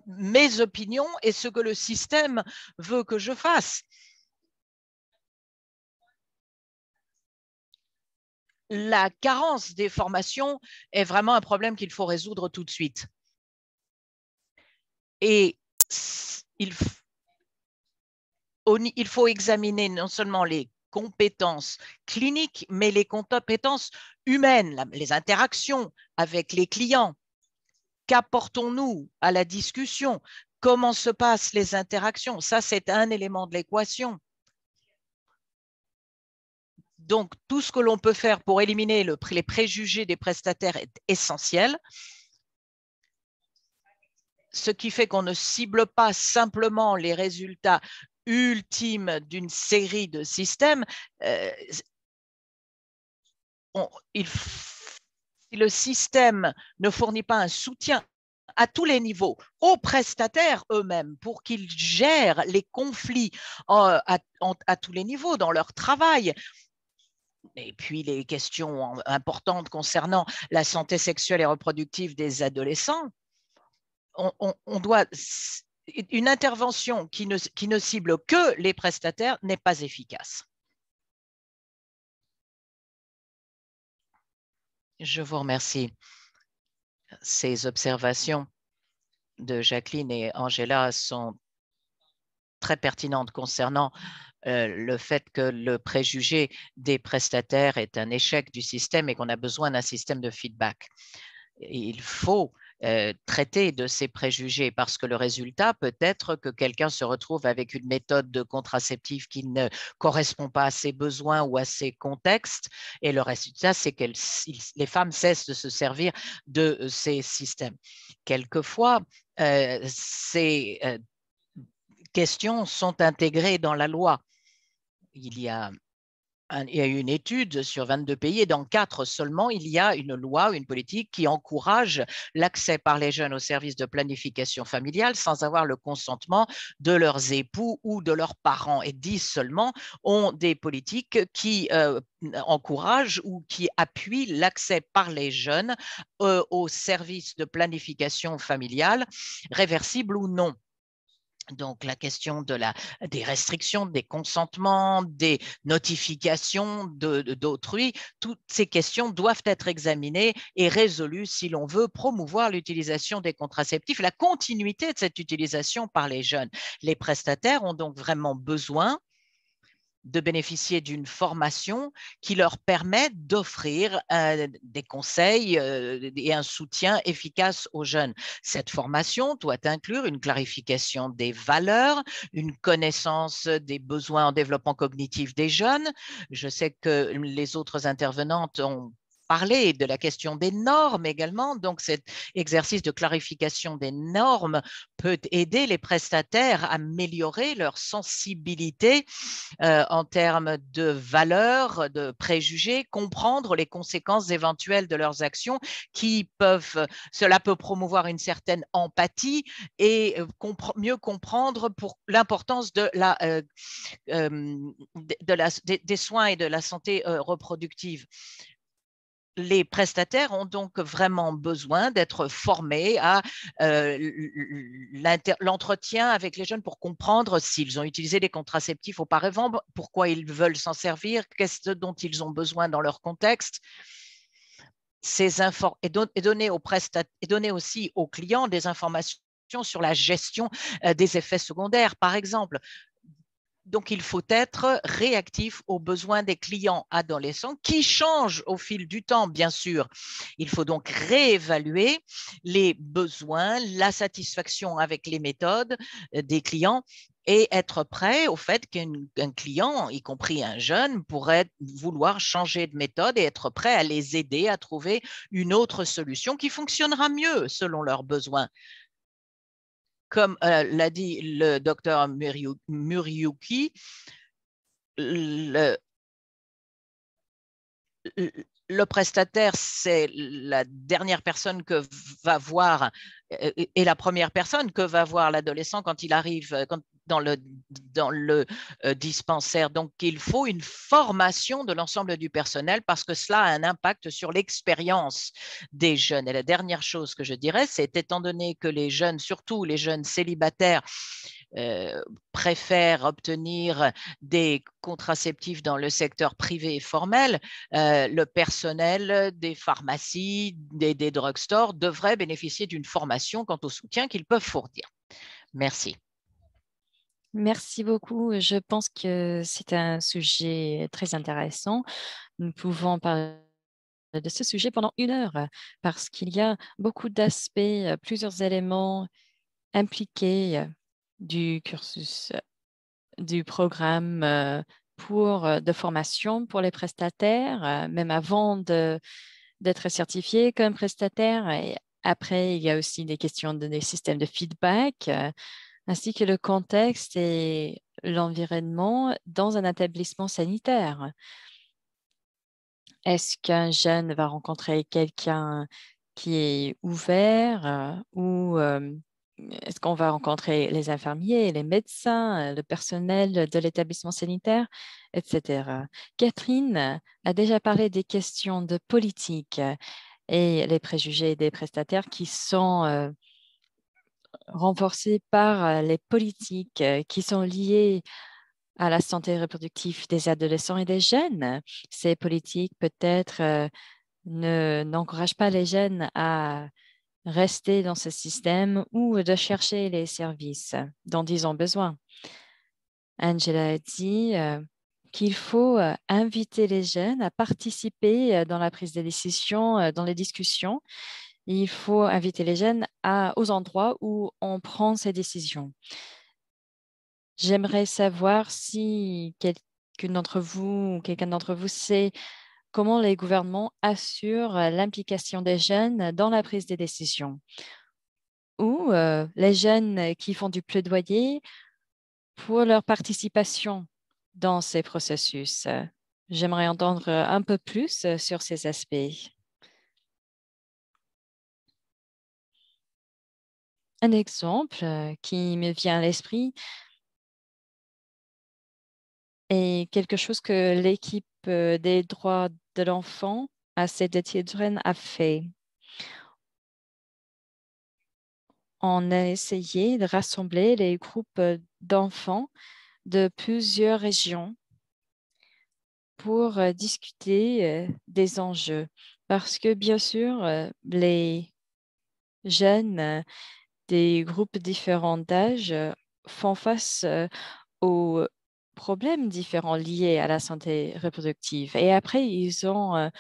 mes opinions et ce que le système veut que je fasse. La carence des formations est vraiment un problème qu'il faut résoudre tout de suite. Et il faut examiner non seulement les compétences cliniques, mais les compétences humaines, les interactions avec les clients. Qu'apportons-nous à la discussion? Comment se passent les interactions? Ça, c'est un élément de l'équation. Donc, tout ce que l'on peut faire pour éliminer les préjugés des prestataires est essentiel. Ce qui fait qu'on ne cible pas simplement les résultats ultimes d'une série de systèmes. Si le système ne fournit pas un soutien à tous les niveaux, aux prestataires eux-mêmes, pour qu'ils gèrent les conflits à tous les niveaux dans leur travail, et puis les questions importantes concernant la santé sexuelle et reproductive des adolescents, on doit, une intervention qui ne cible que les prestataires n'est pas efficace. Je vous remercie. Ces observations de Jacqueline et Angela sont très pertinentes concernant le fait que le préjugé des prestataires est un échec du système et qu'on a besoin d'un système de feedback. Il faut traiter de ces préjugés parce que le résultat peut être que quelqu'un se retrouve avec une méthode de contraceptif qui ne correspond pas à ses besoins ou à ses contextes et le résultat, c'est que les femmes cessent de se servir de ces systèmes. Quelquefois, ces questions sont intégrées dans la loi. Il y a une étude sur 22 pays et dans 4 seulement, il y a une loi, une politique qui encourage l'accès par les jeunes aux services de planification familiale sans avoir le consentement de leurs époux ou de leurs parents. Et 10 seulement ont des politiques qui encouragent ou qui appuient l'accès par les jeunes aux services de planification familiale, réversibles ou non. Donc, la question des restrictions, des consentements, des notifications d'autrui, toutes ces questions doivent être examinées et résolues si l'on veut promouvoir l'utilisation des contraceptifs, la continuité de cette utilisation par les jeunes. Les prestataires ont donc vraiment besoin de bénéficier d'une formation qui leur permet d'offrir des conseils et un soutien efficace aux jeunes. Cette formation doit inclure une clarification des valeurs, une connaissance des besoins en développement cognitif des jeunes. Je sais que les autres intervenantes ont parler de la question des normes également. Donc, cet exercice de clarification des normes peut aider les prestataires à améliorer leur sensibilité en termes de valeurs, de préjugés, comprendre les conséquences éventuelles de leurs actions cela peut promouvoir une certaine empathie et mieux comprendre pour l'importance des soins et de la santé reproductive. Les prestataires ont donc vraiment besoin d'être formés à l'entretien avec les jeunes pour comprendre s'ils ont utilisé des contraceptifs auparavant, pourquoi ils veulent s'en servir, qu'est-ce dont ils ont besoin dans leur contexte. Et donner aussi aux clients des informations sur la gestion des effets secondaires, par exemple. Donc, il faut être réactif aux besoins des clients adolescents qui changent au fil du temps, bien sûr. Il faut donc réévaluer les besoins, la satisfaction avec les méthodes des clients et être prêt au fait qu'un client, y compris un jeune, pourrait vouloir changer de méthode et être prêt à les aider à trouver une autre solution qui fonctionnera mieux selon leurs besoins. Comme l'a dit le docteur Muriuki, le prestataire, c'est la dernière personne que va voir et la première personne que va voir l'adolescent quand il arrive dans le dispensaire. Donc, il faut une formation de l'ensemble du personnel parce que cela a un impact sur l'expérience des jeunes. Et la dernière chose que je dirais, c'est étant donné que les jeunes, surtout les jeunes célibataires, préfèrent obtenir des contraceptifs dans le secteur privé et formel, le personnel des pharmacies, des drugstores devrait bénéficier d'une formation quant au soutien qu'ils peuvent fournir. Merci. Merci beaucoup. Je pense que c'est un sujet très intéressant. Nous pouvons parler de ce sujet pendant 1 heure parce qu'il y a beaucoup d'aspects, plusieurs éléments impliqués du cursus, du programme de formation pour les prestataires, même avant d'être certifié comme prestataire. Et après, il y a aussi des questions des systèmes de feedback, ainsi que le contexte et l'environnement dans un établissement sanitaire. Est-ce qu'un jeune va rencontrer quelqu'un qui est ouvert ou est-ce qu'on va rencontrer les infirmiers, les médecins, le personnel de l'établissement sanitaire, etc. Catherine a déjà parlé des questions de politique et les préjugés des prestataires qui sont renforcés par les politiques qui sont liées à la santé reproductive des adolescents et des jeunes. Ces politiques peut-être n'encouragent pas les jeunes à rester dans ce système ou de chercher les services dont ils ont besoin. Angela a dit qu'il faut inviter les jeunes à participer dans la prise de décision, dans les discussions. Il faut inviter les jeunes aux endroits où on prend ces décisions. J'aimerais savoir si quelqu'un d'entre vous sait comment les gouvernements assurent l'implication des jeunes dans la prise des décisions ou les jeunes qui font du plaidoyer pour leur participation dans ces processus. J'aimerais entendre un peu plus sur ces aspects. Un exemple qui me vient à l'esprit est quelque chose que l'équipe des droits de l'enfant à Save the Children a fait. On a essayé de rassembler les groupes d'enfants de plusieurs régions pour discuter des enjeux. Parce que, bien sûr, les jeunes des groupes différents d'âge font face aux problèmes différents liés à la santé reproductive. Et après, ils ont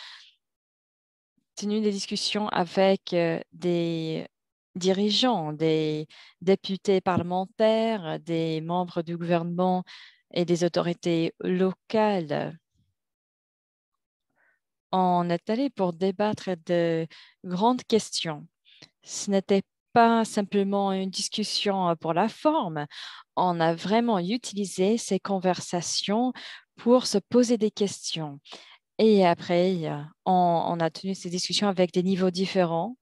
tenu des discussions avec des dirigeants, des députés parlementaires, des membres du gouvernement et des autorités locales. On est allé pour débattre de grandes questions. Ce n'était pas simplement une discussion pour la forme. On a vraiment utilisé ces conversations pour se poser des questions. Et après, on a tenu ces discussions avec des niveaux différents.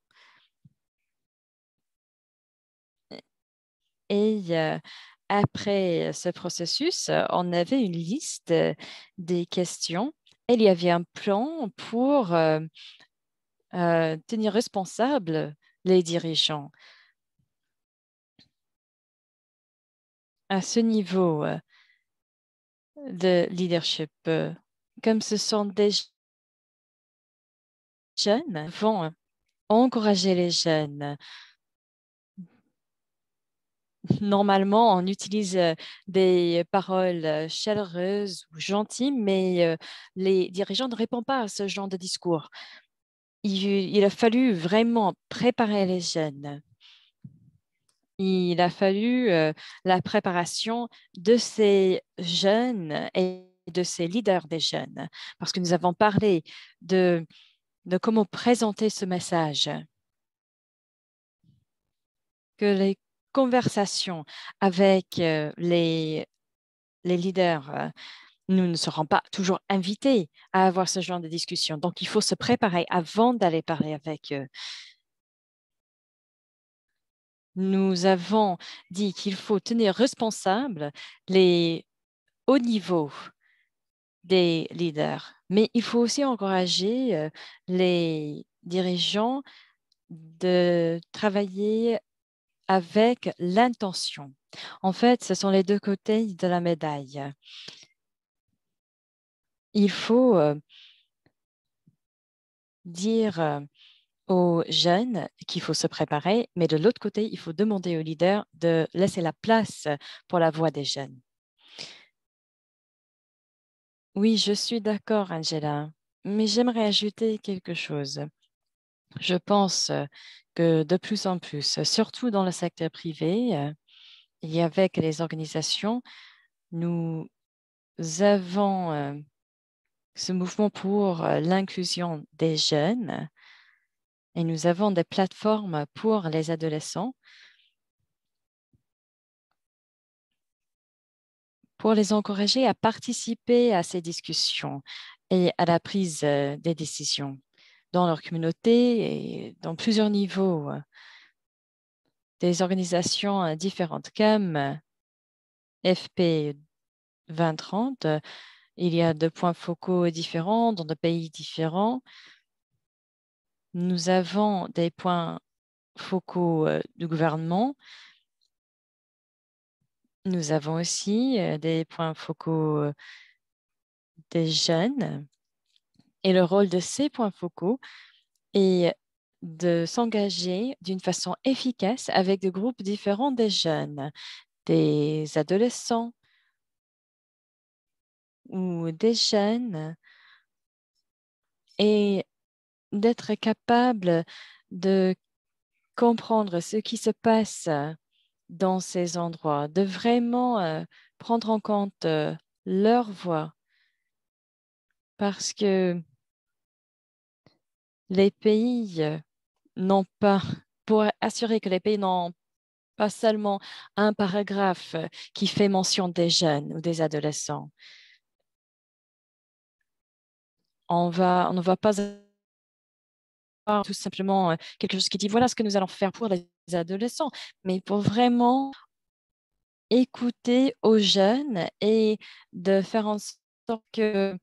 Et après ce processus, on avait une liste des questions. Et il y avait un plan pour tenir responsables les dirigeants. À ce niveau de leadership, comme ce sont des jeunes, vont encourager les jeunes. Normalement, on utilise des paroles chaleureuses ou gentilles, mais les dirigeants ne répondent pas à ce genre de discours. Il a fallu vraiment préparer les jeunes. Il a fallu la préparation de ces jeunes et de ces leaders des jeunes, parce que nous avons parlé de comment présenter ce message, que les conversations avec les leaders, nous ne serons pas toujours invités à avoir ce genre de discussion. Donc, il faut se préparer avant d'aller parler avec eux. Nous avons dit qu'il faut tenir responsables les hauts niveaux des leaders, mais il faut aussi encourager les dirigeants de travailler avec l'intention. En fait, ce sont les deux côtés de la médaille. Il faut dire aux jeunes qu'il faut se préparer, mais de l'autre côté, il faut demander aux leaders de laisser la place pour la voix des jeunes. Oui, je suis d'accord, Angela, mais j'aimerais ajouter quelque chose. Je pense que de plus en plus, surtout dans le secteur privé et avec les organisations, nous avons ce mouvement pour l'inclusion des jeunes et nous avons des plateformes pour les adolescents pour les encourager à participer à ces discussions et à la prise des décisions dans leur communauté et dans plusieurs niveaux. Des organisations différentes comme FP 2030. Il y a deux points focaux différents dans des pays différents. Nous avons des points focaux du gouvernement. Nous avons aussi des points focaux des jeunes. Et le rôle de ces points focaux est de s'engager d'une façon efficace avec des groupes différents des jeunes, des adolescents ou des jeunes, et d'être capable de comprendre ce qui se passe dans ces endroits, de vraiment prendre en compte leur voix, parce que les pays n'ont pas, pour assurer que les pays n'ont pas seulement un paragraphe qui fait mention des jeunes ou des adolescents. On ne va pas avoir tout simplement quelque chose qui dit voilà ce que nous allons faire pour les adolescents, mais pour vraiment écouter aux jeunes et de faire en sorte que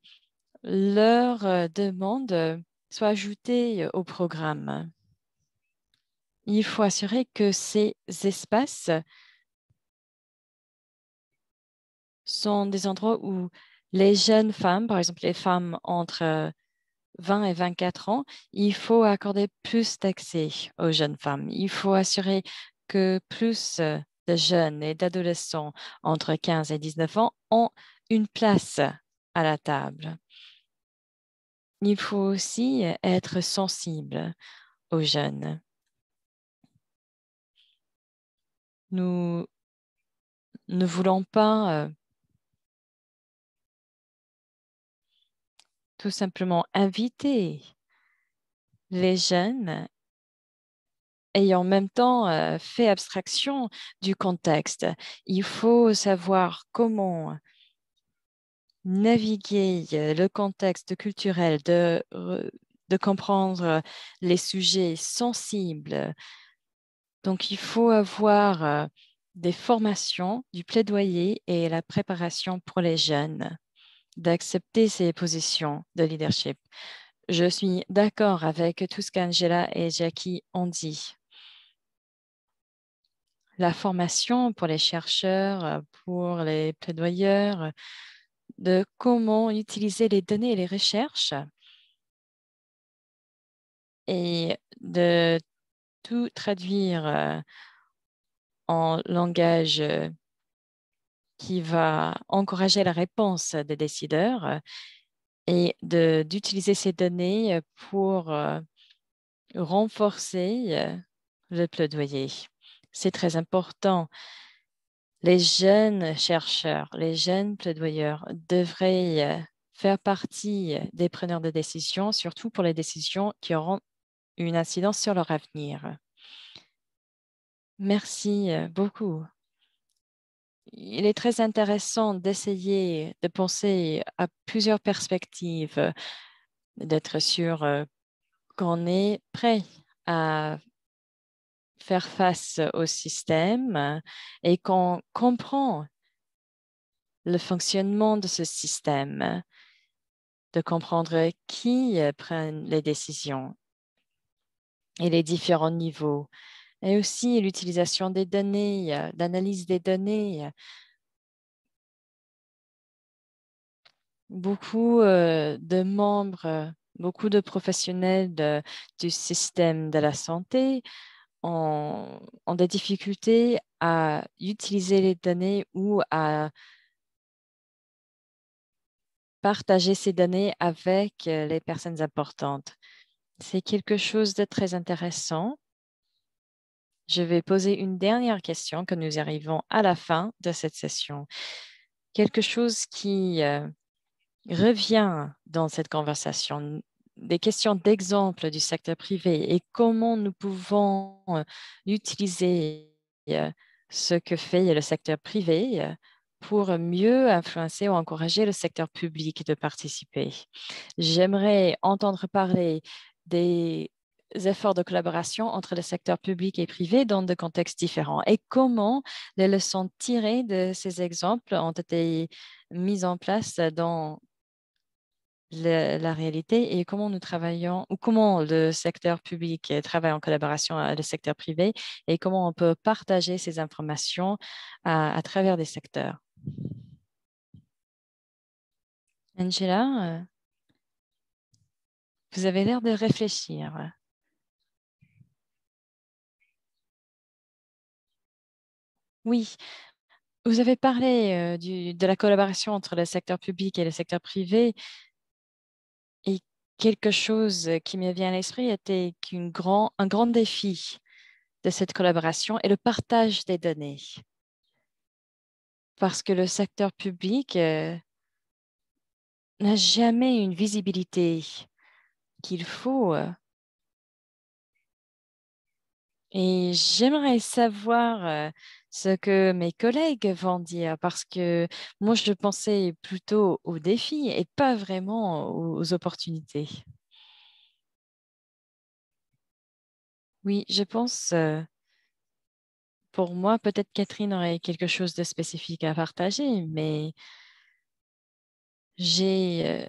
leurs demandes soient ajoutées au programme. Il faut assurer que ces espaces sont des endroits où les jeunes femmes, par exemple les femmes entre 20 et 24 ans, il faut accorder plus d'accès aux jeunes femmes. Il faut assurer que plus de jeunes et d'adolescents entre 15 et 19 ans ont une place à la table. Il faut aussi être sensible aux jeunes. Nous ne voulons pas tout simplement inviter les jeunes et en même temps fait abstraction du contexte. Il faut savoir comment naviguer le contexte culturel, de comprendre les sujets sensibles. Donc, il faut avoir des formations, du plaidoyer et la préparation pour les jeunes d'accepter ces positions de leadership. Je suis d'accord avec tout ce qu'Angela et Jackie ont dit. La formation pour les chercheurs, pour les plaidoyeurs, de comment utiliser les données et les recherches et de tout traduire en langage qui va encourager la réponse des décideurs et d'utiliser ces données pour renforcer le plaidoyer. C'est très important. Les jeunes chercheurs, les jeunes plaidoyeurs devraient faire partie des preneurs de décision, surtout pour les décisions qui auront une incidence sur leur avenir. Merci beaucoup. Il est très intéressant d'essayer de penser à plusieurs perspectives, d'être sûr qu'on est prêt à faire face au système et qu'on comprend le fonctionnement de ce système, de comprendre qui prend les décisions et les différents niveaux, et aussi l'utilisation des données, l'analyse des données. Beaucoup de membres, beaucoup de professionnels du système de la santé ont des difficultés à utiliser les données ou à partager ces données avec les personnes importantes. C'est quelque chose de très intéressant. Je vais poser une dernière question que nous arrivons à la fin de cette session. Quelque chose qui revient dans cette conversation, des questions d'exemple du secteur privé et comment nous pouvons utiliser euh, ce que fait le secteur privé pour mieux influencer ou encourager le secteur public de participer. J'aimerais entendre parler des efforts de collaboration entre le secteur public et privé dans des contextes différents et comment les leçons tirées de ces exemples ont été mises en place dans la réalité et comment nous travaillons ou comment le secteur public travaille en collaboration avec le secteur privé et comment on peut partager ces informations à travers des secteurs. Angela, vous avez l'air de réfléchir. Oui, vous avez parlé de la collaboration entre le secteur public et le secteur privé et quelque chose qui me vient à l'esprit était un grand défi de cette collaboration est le partage des données. Parce que le secteur public n'a jamais une visibilité qu'il faut. Et j'aimerais savoir ce que mes collègues vont dire parce que moi, je pensais plutôt aux défis et pas vraiment aux opportunités. Oui, je pense, pour moi, peut-être Catherine aurait quelque chose de spécifique à partager, mais j'ai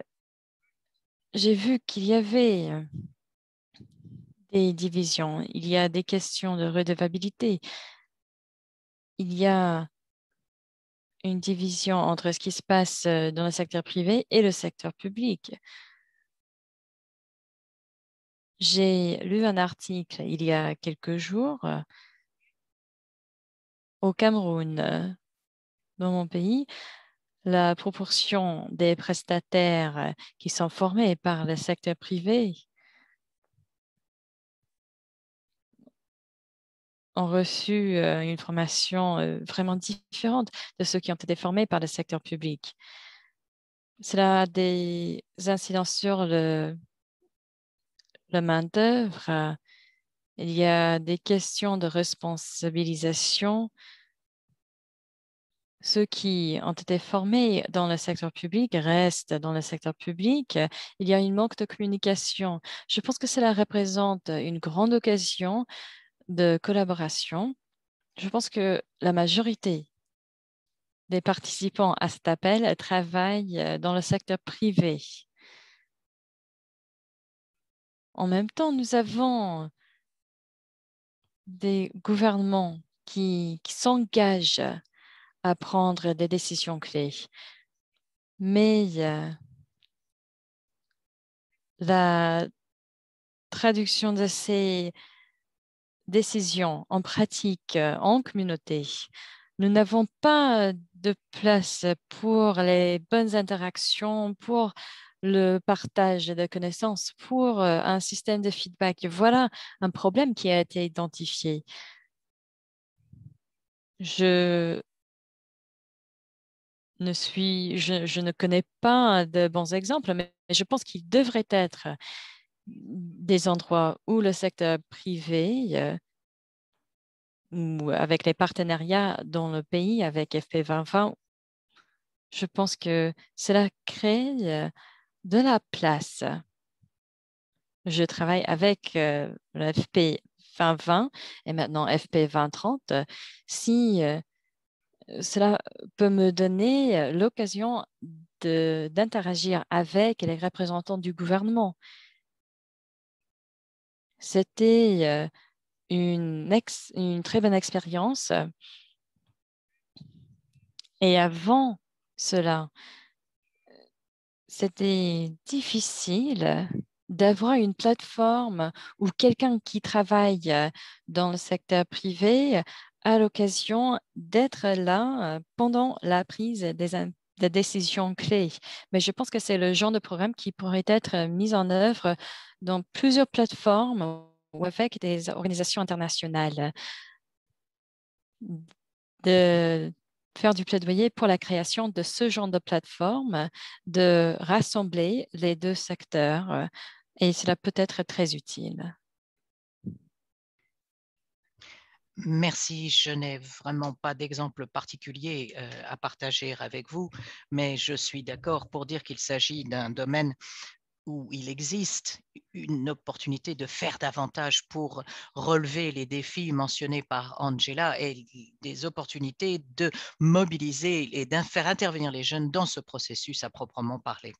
j'ai vu qu'il y avait des divisions, il y a des questions de redevabilité, il y a une division entre ce qui se passe dans le secteur privé et le secteur public. J'ai lu un article il y a quelques jours au Cameroun, dans mon pays. la proportion des prestataires qui sont formés par le secteur privé ont reçu une formation vraiment différente de ceux qui ont été formés par le secteur public. Cela a des incidences sur la main-d'œuvre. Il y a des questions de responsabilisation. Ceux qui ont été formés dans le secteur public restent dans le secteur public. Il y a un manque de communication. Je pense que cela représente une grande occasion de collaboration. Je pense que la majorité des participants à cet appel travaillent dans le secteur privé. En même temps, nous avons des gouvernements qui s'engagent à prendre des décisions clés. Mais la traduction de ces décisions en pratique en communauté, nous n'avons pas de place pour les bonnes interactions, pour le partage de connaissances, pour un système de feedback. Voilà un problème qui a été identifié. Je ne connais pas de bons exemples, mais je pense qu'il devrait être des endroits où le secteur privé ou avec les partenariats dans le pays, avec FP 2020, je pense que cela crée de la place. Je travaille avec le FP 2020 et maintenant FP 2030. Si cela peut me donner l'occasion d'interagir avec les représentants du gouvernement. C'était une très bonne expérience. Et avant cela, c'était difficile d'avoir une plateforme où quelqu'un qui travaille dans le secteur privé a l'occasion d'être là pendant la prise des décisions clés. Mais je pense que c'est le genre de programme qui pourrait être mis en œuvre dans plusieurs plateformes ou avec des organisations internationales. De faire du plaidoyer pour la création de ce genre de plateforme, de rassembler les deux secteurs et cela peut être très utile. Merci, je n'ai vraiment pas d'exemple particulier à partager avec vous, mais je suis d'accord pour dire qu'il s'agit d'un domaine où il existe une opportunité de faire davantage pour relever les défis mentionnés par Angela et des opportunités de mobiliser et de faire intervenir les jeunes dans ce processus à proprement parler.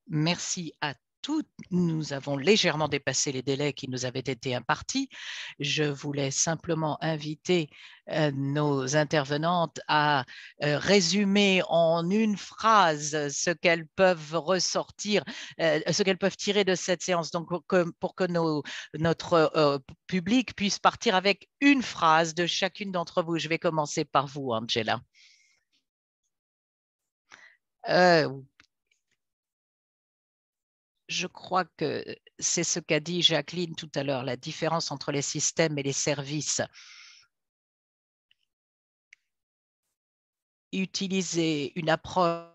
Merci à tous. Nous avons légèrement dépassé les délais qui nous avaient été impartis. Je voulais simplement inviter nos intervenantes à résumer en une phrase ce qu'elles peuvent ressortir, ce qu'elles peuvent tirer de cette séance, donc pour que notre public puisse partir avec une phrase de chacune d'entre vous. Je vais commencer par vous, Angela. Je crois que c'est ce qu'a dit Jacqueline tout à l'heure, la différence entre les systèmes et les services. Utiliser une approche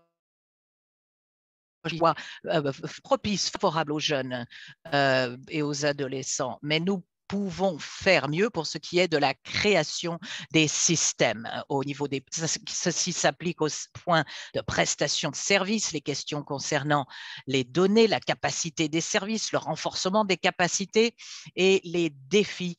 propice, favorable aux jeunes et aux adolescents, mais nous pouvons faire mieux pour ce qui est de la création des systèmes au niveau des. Ceci s'applique au point de prestation de services, les questions concernant les données, la capacité des services, le renforcement des capacités et les défis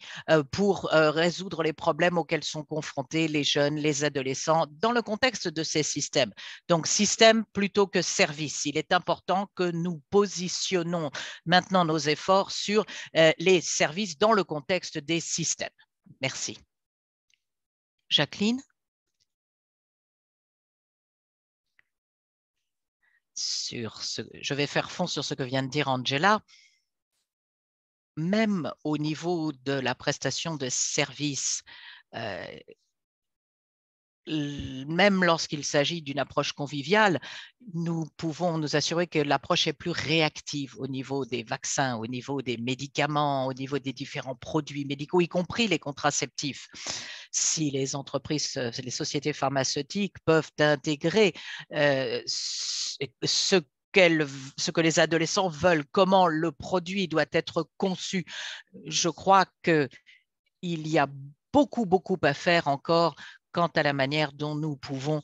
pour résoudre les problèmes auxquels sont confrontés les jeunes, les adolescents dans le contexte de ces systèmes. Donc, système plutôt que service. Il est important que nous positionnons maintenant nos efforts sur les services dans le contexte des systèmes. Merci. Jacqueline? Je vais faire fond sur ce que vient de dire Angela. Même au niveau de la prestation de services, même lorsqu'il s'agit d'une approche conviviale, nous pouvons nous assurer que l'approche est plus réactive au niveau des vaccins, au niveau des médicaments, au niveau des différents produits médicaux, y compris les contraceptifs. Si les entreprises, les sociétés pharmaceutiques peuvent intégrer ce que les adolescents veulent, comment le produit doit être conçu, je crois qu'il y a beaucoup à faire encore quant à la manière dont nous pouvons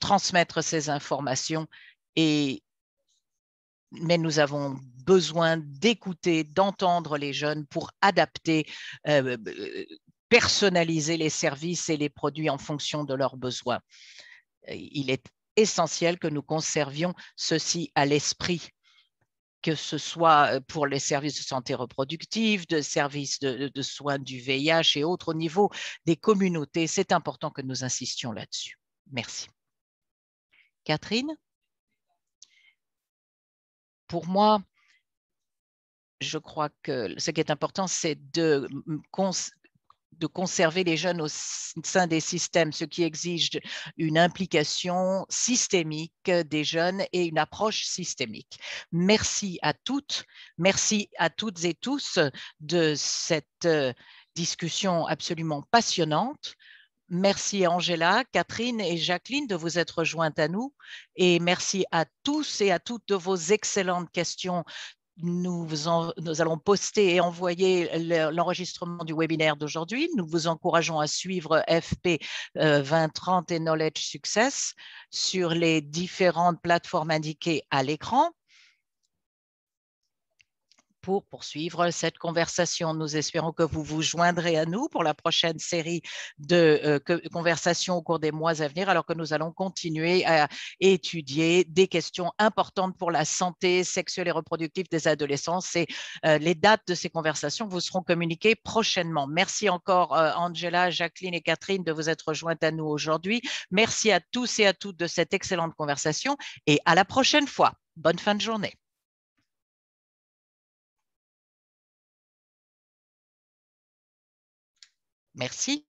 transmettre ces informations. Mais nous avons besoin d'écouter, d'entendre les jeunes pour adapter, personnaliser les services et les produits en fonction de leurs besoins. Il est essentiel que nous conservions ceci à l'esprit, que ce soit pour les services de santé reproductive, de services de soins du VIH et autres au niveau des communautés. C'est important que nous insistions là-dessus. Merci. Catherine? Pour moi, je crois que ce qui est important, c'est de conserver les jeunes au sein des systèmes, ce qui exige une implication systémique des jeunes et une approche systémique. Merci à toutes et tous de cette discussion absolument passionnante. Merci Angela, Catherine et Jacqueline de vous être jointes à nous et merci à tous et à toutes de vos excellentes questions. Nous allons poster et envoyer l'enregistrement du webinaire d'aujourd'hui. Nous vous encourageons à suivre FP 2030 et Knowledge Success sur les différentes plateformes indiquées à l'écran. Pour poursuivre cette conversation, nous espérons que vous vous joindrez à nous pour la prochaine série de conversations au cours des mois à venir, alors que nous allons continuer à étudier des questions importantes pour la santé sexuelle et reproductive des adolescents. Et les dates de ces conversations vous seront communiquées prochainement. Merci encore Angela, Jacqueline et Catherine de vous être jointes à nous aujourd'hui. Merci à tous et à toutes de cette excellente conversation et à la prochaine fois. Bonne fin de journée. Merci.